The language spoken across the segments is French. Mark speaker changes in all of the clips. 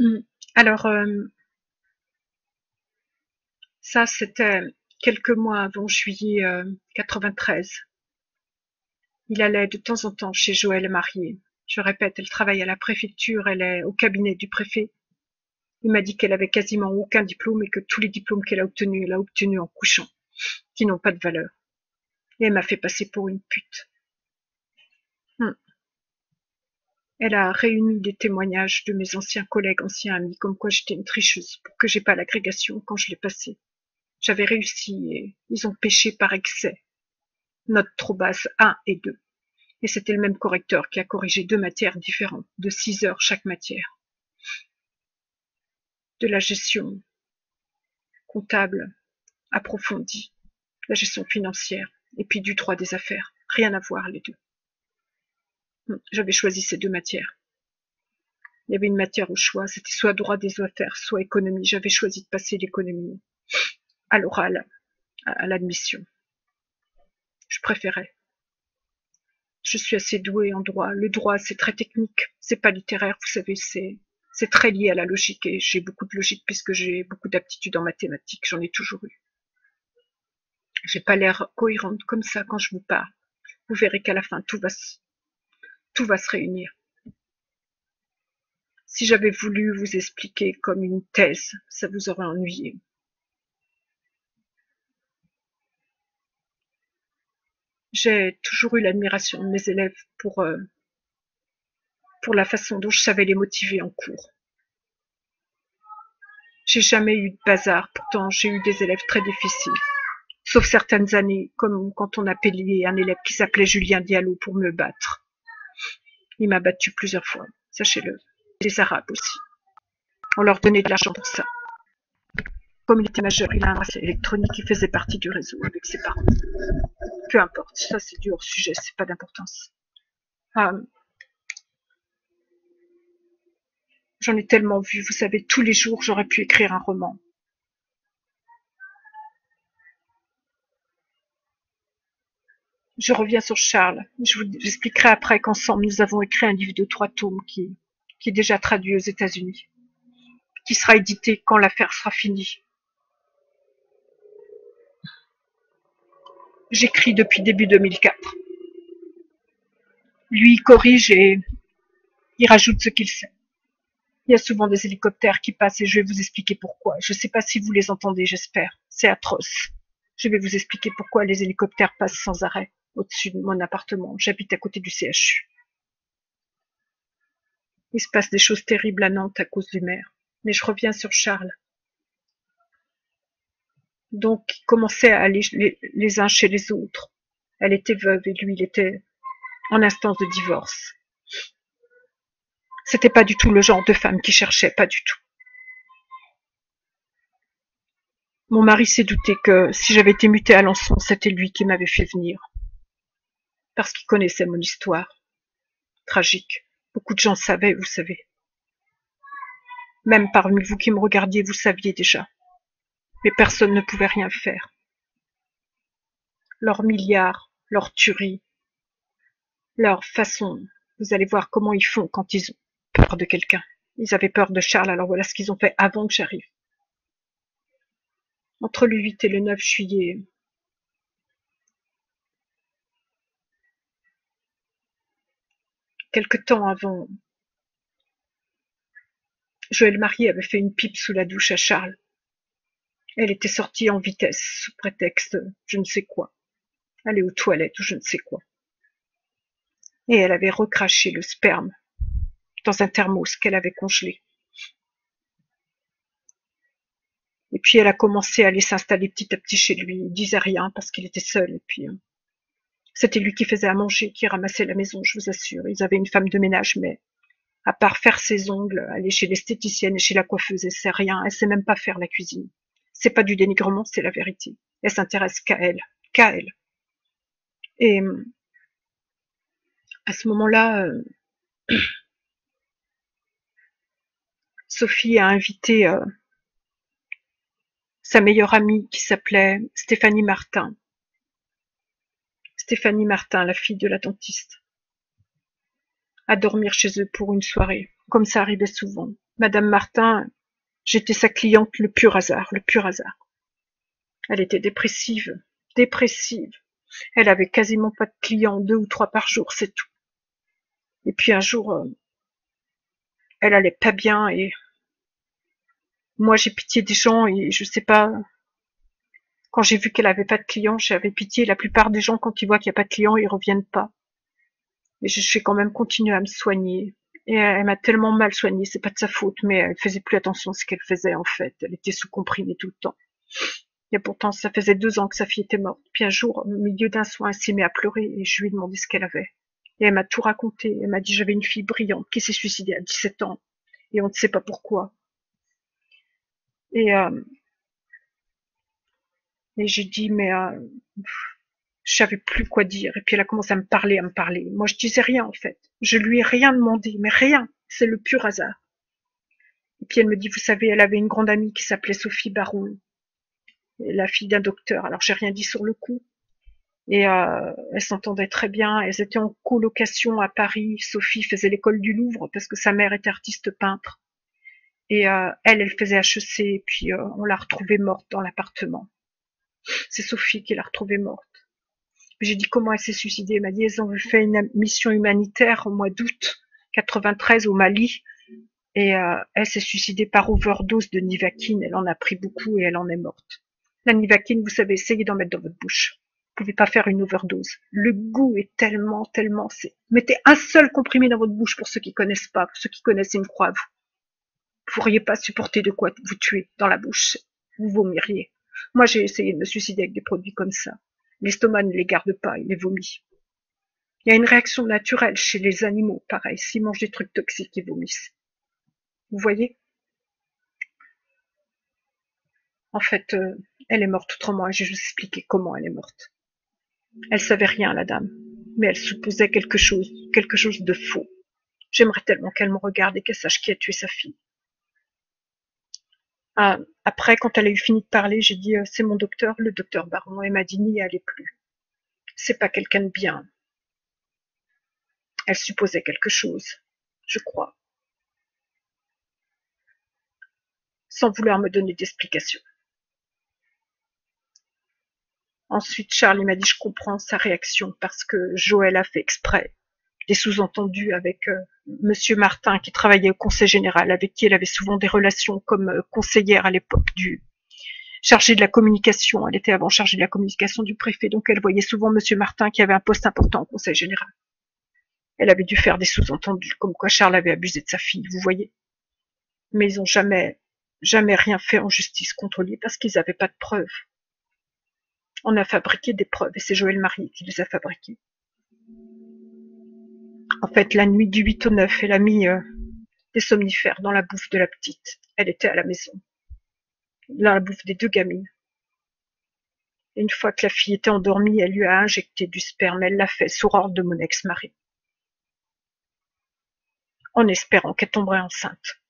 Speaker 1: Mm. Alors, ça, c'était quelques mois avant juillet 93. Il allait de temps en temps chez Joëlle mariée. Je répète, elle travaille à la préfecture, elle est au cabinet du préfet. Il m'a dit qu'elle avait quasiment aucun diplôme et que tous les diplômes qu'elle a obtenus en couchant, qui n'ont pas de valeur. Et elle m'a fait passer pour une pute. Elle a réuni des témoignages de mes anciens collègues, anciens amis, comme quoi j'étais une tricheuse pour que j'ai pas l'agrégation quand je l'ai passée. J'avais réussi et ils ont péché par excès. Note trop basse 1 et 2. Et c'était le même correcteur qui a corrigé 2 matières différentes, de 6 heures chaque matière. De la gestion comptable approfondie, la gestion financière, et puis du droit des affaires. Rien à voir les deux. J'avais choisi ces 2 matières. Il y avait une matière au choix, c'était soit droit des affaires, soit économie. J'avais choisi de passer l'économie à l'oral, à l'admission. Je préférais. Je suis assez douée en droit. Le droit, c'est très technique, c'est pas littéraire, vous savez, c'est très lié à la logique et j'ai beaucoup de logique puisque j'ai beaucoup d'aptitudes en mathématiques, j'en ai toujours eu. J'ai pas l'air cohérente comme ça quand je vous parle. Vous verrez qu'à la fin, tout va se réunir. Si j'avais voulu vous expliquer comme une thèse, ça vous aurait ennuyé. J'ai toujours eu l'admiration de mes élèves pour la façon dont je savais les motiver en cours. J'ai jamais eu de bazar, pourtant j'ai eu des élèves très difficiles. Sauf certaines années, comme quand on a payé un élève qui s'appelait Julien Diallo pour me battre. Il m'a battu plusieurs fois, sachez-le. Les Arabes aussi. On leur donnait de l'argent pour ça. Comme il était majeur, il a un bracelet électronique, il faisait partie du réseau avec ses parents. Peu importe, ça c'est du hors sujet, c'est pas d'importance. J'en ai tellement vu, vous savez, tous les jours j'aurais pu écrire un roman. Je reviens sur Charles. Je vous expliquerai après qu'ensemble nous avons écrit un livre de 3 tomes qui est déjà traduit aux États-Unis, qui sera édité quand l'affaire sera finie. J'écris depuis début 2004. Lui, il corrige et il rajoute ce qu'il sait. Il y a souvent des hélicoptères qui passent et je vais vous expliquer pourquoi. Je ne sais pas si vous les entendez, j'espère. C'est atroce. Je vais vous expliquer pourquoi les hélicoptères passent sans arrêt au-dessus de mon appartement. J'habite à côté du CHU. Il se passe des choses terribles à Nantes à cause du maire. Mais je reviens sur Charles. Donc, ils commençaient à aller les uns chez les autres. Elle était veuve et lui, il était en instance de divorce. C'était pas du tout le genre de femme qu'il cherchait, pas du tout. Mon mari s'est douté que si j'avais été mutée à Alençon, c'était lui qui m'avait fait venir. Parce qu'il connaissait mon histoire. Tragique. Beaucoup de gens savaient, vous savez. Même parmi vous qui me regardiez, vous saviez déjà. Mais personne ne pouvait rien faire. Leurs milliards, leurs tueries, leur façon. Vous allez voir comment ils font quand ils ont peur de quelqu'un. Ils avaient peur de Charles, alors voilà ce qu'ils ont fait avant que j'arrive. Entre le 8 et le 9 juillet, quelque temps avant, Joël Marié avait fait une pipe sous la douche à Charles. Elle était sortie en vitesse, sous prétexte je ne sais quoi. Aller aux toilettes ou je ne sais quoi. Et elle avait recraché le sperme dans un thermos qu'elle avait congelé. Et puis elle a commencé à aller s'installer petit à petit chez lui. Il disait rien parce qu'il était seul. Et puis c'était lui qui faisait à manger, qui ramassait la maison, je vous assure. Ils avaient une femme de ménage, mais à part faire ses ongles, aller chez l'esthéticienne et chez la coiffeuse, elle sait rien. Elle sait même pas faire la cuisine. C'est pas du dénigrement, c'est la vérité. Elle s'intéresse qu'à elle, qu'à elle. Et à ce moment-là, Sophie a invité sa meilleure amie qui s'appelait Stéphanie Martin. Stéphanie Martin, la fille de la dentiste, à dormir chez eux pour une soirée, comme ça arrivait souvent. Madame Martin, j'étais sa cliente le pur hasard, le pur hasard. Elle était dépressive, dépressive. Elle avait quasiment pas de clients, 2 ou 3 par jour, c'est tout. Et puis un jour, elle allait pas bien et moi j'ai pitié des gens et je sais pas, quand j'ai vu qu'elle avait pas de clients, j'avais pitié. La plupart des gens, quand ils voient qu'il n'y a pas de clients, ils reviennent pas. Et j'ai quand même continué à me soigner. Et elle m'a tellement mal soignée, c'est pas de sa faute, mais elle faisait plus attention à ce qu'elle faisait en fait. Elle était sous comprimée tout le temps. Et pourtant, ça faisait 2 ans que sa fille était morte. Puis un jour, au milieu d'un soin, elle s'est mise à pleurer et je lui ai demandé ce qu'elle avait. Et elle m'a tout raconté. Elle m'a dit j'avais une fille brillante qui s'est suicidée à 17 ans et on ne sait pas pourquoi. Et, euh, et j'ai dit mais je savais plus quoi dire. Et puis elle a commencé à me parler, à me parler. Moi, je disais rien en fait. Je lui ai rien demandé, mais rien. C'est le pur hasard. Et puis elle me dit, vous savez, elle avait une grande amie qui s'appelait Sophie Baron, la fille d'un docteur. Alors j'ai rien dit sur le coup. Et elles s'entendaient très bien. Elles étaient en colocation à Paris. Sophie faisait l'école du Louvre parce que sa mère était artiste peintre. Et elle faisait HEC. Et puis on l'a retrouvée morte dans l'appartement. C'est Sophie qui l'a retrouvée morte. J'ai dit comment elle s'est suicidée. Elle m'a dit elles ont fait une mission humanitaire au mois d'août 93 au Mali. Et elle s'est suicidée par overdose de Nivaquine. Elle en a pris beaucoup et elle en est morte. La Nivaquine, vous savez, essayez d'en mettre dans votre bouche. Vous pouvez pas faire une overdose. Le goût est tellement, mettez un seul comprimé dans votre bouche pour ceux qui connaissent pas. Pour ceux qui connaissent, ils me croient. Vous pourriez pas supporter de quoi vous tuer dans la bouche. Vous vomiriez. Moi, j'ai essayé de me suicider avec des produits comme ça. L'estomac ne les garde pas, il les vomit. Il y a une réaction naturelle chez les animaux, pareil. S'ils mangent des trucs toxiques, ils vomissent. Vous voyez? En fait, elle est morte autrement et j'ai juste expliqué comment elle est morte. Elle savait rien, la dame, mais elle supposait quelque chose de faux. J'aimerais tellement qu'elle me regarde et qu'elle sache qui a tué sa fille. Ah, après, quand elle a eu fini de parler, j'ai dit c'est mon docteur, le docteur Baron. Elle m'a dit n'y allez plus. C'est pas quelqu'un de bien. Elle supposait quelque chose, je crois, sans vouloir me donner d'explication. Ensuite, Charlie m'a dit je comprends sa réaction parce que Joël a fait exprès. Des sous-entendus avec Monsieur Martin qui travaillait au conseil général, avec qui elle avait souvent des relations comme conseillère à l'époque du chargé de la communication. Elle était avant chargée de la communication du préfet, donc elle voyait souvent Monsieur Martin qui avait un poste important au conseil général. Elle avait dû faire des sous-entendus comme quoi Charles avait abusé de sa fille, vous voyez. Mais ils n'ont jamais rien fait en justice contre lui parce qu'ils n'avaient pas de preuves. On a fabriqué des preuves et c'est Joël Marié qui les a fabriquées. En fait, la nuit du 8 au 9, elle a mis des somnifères dans la bouffe de la petite. Elle était à la maison. Dans la bouffe des 2 gamines. Et une fois que la fille était endormie, elle lui a injecté du sperme. Elle l'a fait sous ordre de mon ex-mari. En espérant qu'elle tomberait enceinte.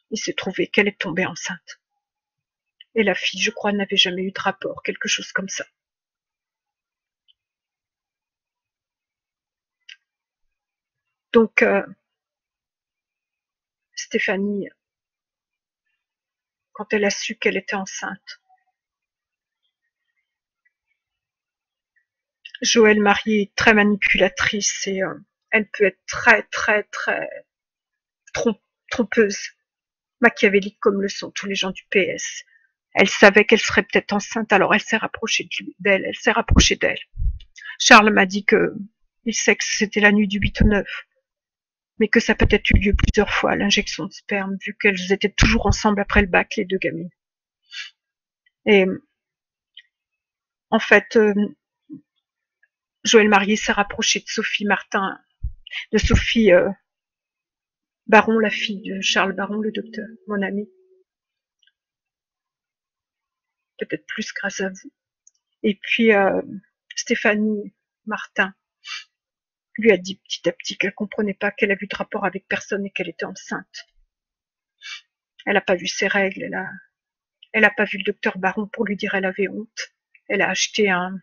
Speaker 1: Il s'est trouvé qu'elle est tombée enceinte. Et la fille, je crois, n'avait jamais eu de rapport, quelque chose comme ça. Donc, Stéphanie, quand elle a su qu'elle était enceinte, Joël Marié est très manipulatrice et elle peut être très trompeuse, machiavélique comme le sont tous les gens du PS. Elle savait qu'elle serait peut-être enceinte, alors elle s'est rapprochée d'elle, elle s'est rapprochée d'elle. Charles m'a dit que il sait que c'était la nuit du 8 au 9, mais que ça a peut-être eu lieu plusieurs fois, l'injection de sperme, vu qu'elles étaient toujours ensemble après le bac, les 2 gamines. Et en fait, Joël Marié s'est rapproché de Sophie Martin, de Sophie Baron, la fille de Charles Baron, le docteur, mon ami. Peut-être plus grâce à vous. Et puis, Stéphanie Martin lui a dit petit à petit qu'elle comprenait pas qu'elle avait eu de rapport avec personne et qu'elle était enceinte. Elle n'a pas vu ses règles, elle a pas vu le docteur Baron pour lui dire elle avait honte. Elle a acheté un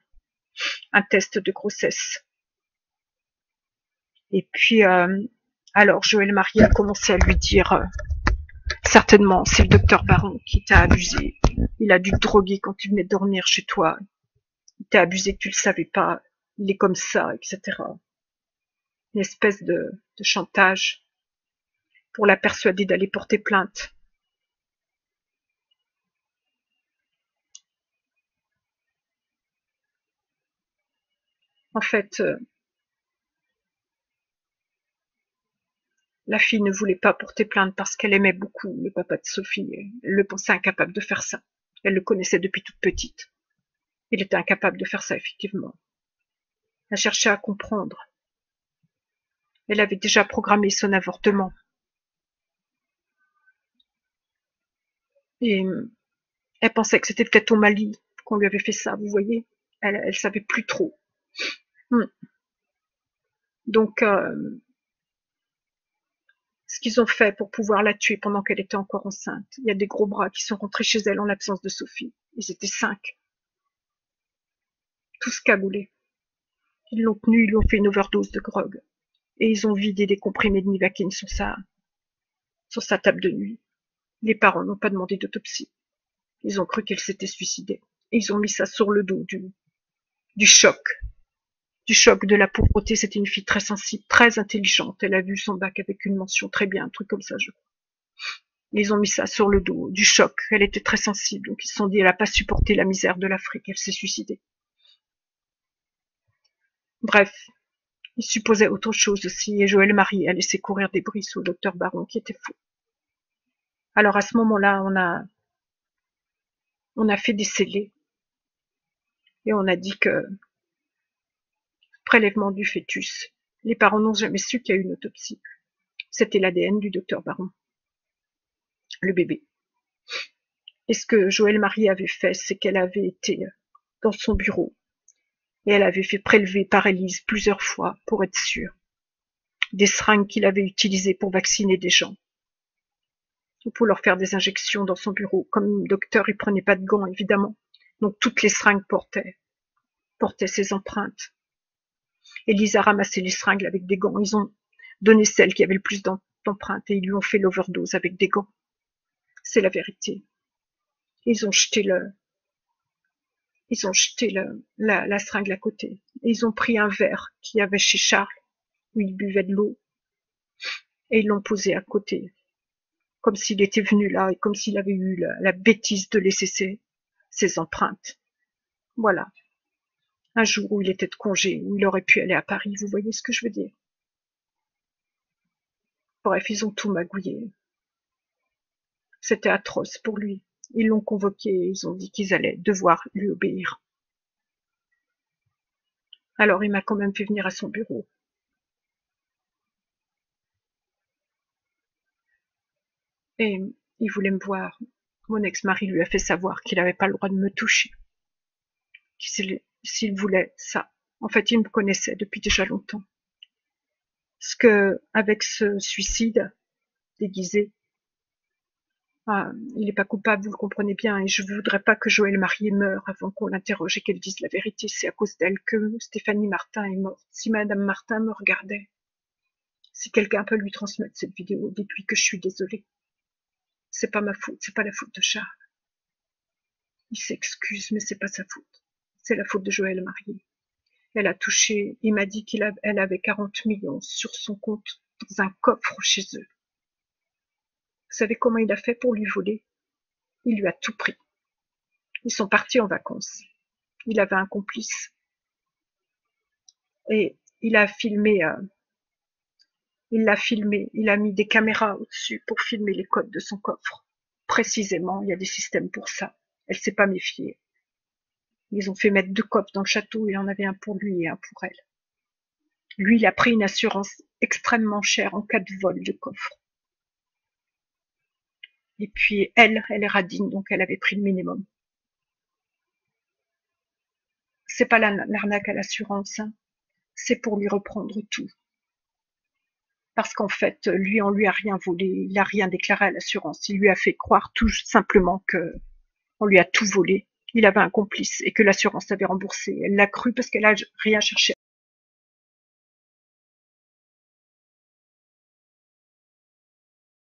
Speaker 1: test de grossesse. Et puis, alors Joël Marié a commencé à lui dire certainement, c'est le docteur Baron qui t'a abusé. Il a dû te droguer quand tu venais de dormir chez toi. Il t'a abusé que tu le savais pas. Il est comme ça, etc. Une espèce de chantage pour la persuader d'aller porter plainte. En fait, la fille ne voulait pas porter plainte parce qu'elle aimait beaucoup le papa de Sophie. Elle le pensait incapable de faire ça. Elle le connaissait depuis toute petite. Il était incapable de faire ça, effectivement. Elle cherchait à comprendre. Elle avait déjà programmé son avortement. Et elle pensait que c'était peut-être au Mali qu'on lui avait fait ça, vous voyez. Elle savait plus trop. Donc, ce qu'ils ont fait pour pouvoir la tuer pendant qu'elle était encore enceinte, il y a des gros bras qui sont rentrés chez elle en l'absence de Sophie. Ils étaient 5. Tous cagoulés. Ils l'ont tenue, ils lui ont fait une overdose de grog. Et ils ont vidé des comprimés de Nivaquine sur sa table de nuit. Les parents n'ont pas demandé d'autopsie. Ils ont cru qu'elle s'était suicidée. Et ils ont mis ça sur le dos du choc. Du choc de la pauvreté. C'était une fille très sensible, très intelligente. Elle a vu son bac avec une mention très bien, un truc comme ça, je crois. Ils ont mis ça sur le dos, du choc. Elle était très sensible. Donc ils se sont dit, elle n'a pas supporté la misère de l'Afrique. Elle s'est suicidée. Bref. Il supposait autre chose aussi, et Joël Marie a laissé courir des bruits au docteur Baron, qui était fou. Alors à ce moment-là, on a fait des scellés, et on a dit que prélèvement du fœtus. Les parents n'ont jamais su qu'il y a eu une autopsie. C'était l'ADN du docteur Baron, le bébé. Et ce que Joël Marie avait fait, c'est qu'elle avait été dans son bureau, et elle avait fait prélever par Élise plusieurs fois pour être sûre des seringues qu'il avait utilisées pour vacciner des gens. Pour leur faire des injections dans son bureau. Comme docteur, il prenait pas de gants, évidemment. Donc toutes les seringues portaient ses empreintes. Élise a ramassé les seringues avec des gants. Ils ont donné celle qui avait le plus d'empreintes et ils lui ont fait l'overdose avec des gants. C'est la vérité. Ils ont jeté la seringue à côté. Et ils ont pris un verre qu'il y avait chez Charles, où il buvait de l'eau, et ils l'ont posé à côté, comme s'il était venu là et comme s'il avait eu la bêtise de laisser ses empreintes. Voilà. Un jour où il était de congé, où il aurait pu aller à Paris, vous voyez ce que je veux dire. Bref, ils ont tout magouillé. C'était atroce pour lui. Ils l'ont convoqué, ils ont dit qu'ils allaient devoir lui obéir. Alors il m'a quand même fait venir à son bureau. Et il voulait me voir. Mon ex-mari lui a fait savoir qu'il n'avait pas le droit de me toucher. S'il voulait ça. En fait, il me connaissait depuis déjà longtemps. Parce que, avec ce suicide déguisé, il n'est pas coupable, vous le comprenez bien, et je ne voudrais pas que Joël Marie meure avant qu'on l'interroge et qu'elle dise la vérité. C'est à cause d'elle que Stéphanie Martin est morte. Si Madame Martin me regardait, si quelqu'un peut lui transmettre cette vidéo, dites-lui que je suis désolée. C'est pas ma faute, c'est pas la faute de Charles. Il s'excuse, mais c'est pas sa faute. C'est la faute de Joël Marie. Elle a touché, il m'a dit qu'elle avait 40 millions sur son compte dans un coffre chez eux. Vous savez comment il a fait pour lui voler? Il lui a tout pris. Ils sont partis en vacances. Il avait un complice. Et il a filmé, il l'a filmé, il a mis des caméras au-dessus pour filmer les codes de son coffre. Précisément, il y a des systèmes pour ça. Elle s'est pas méfiée. Ils ont fait mettre 2 coffres dans le château, il y en avait un pour lui et un pour elle. Lui, il a pris une assurance extrêmement chère en cas de vol de coffre. Et puis elle est radine, donc elle avait pris le minimum. C'est pas l'arnaque à l'assurance, hein. C'est pour lui reprendre tout. Parce qu'en fait, lui, on lui a rien volé, il a rien déclaré à l'assurance. Il lui a fait croire tout simplement que on lui a tout volé. Il avait un complice et que l'assurance avait remboursé. Elle l'a cru parce qu'elle a rien cherché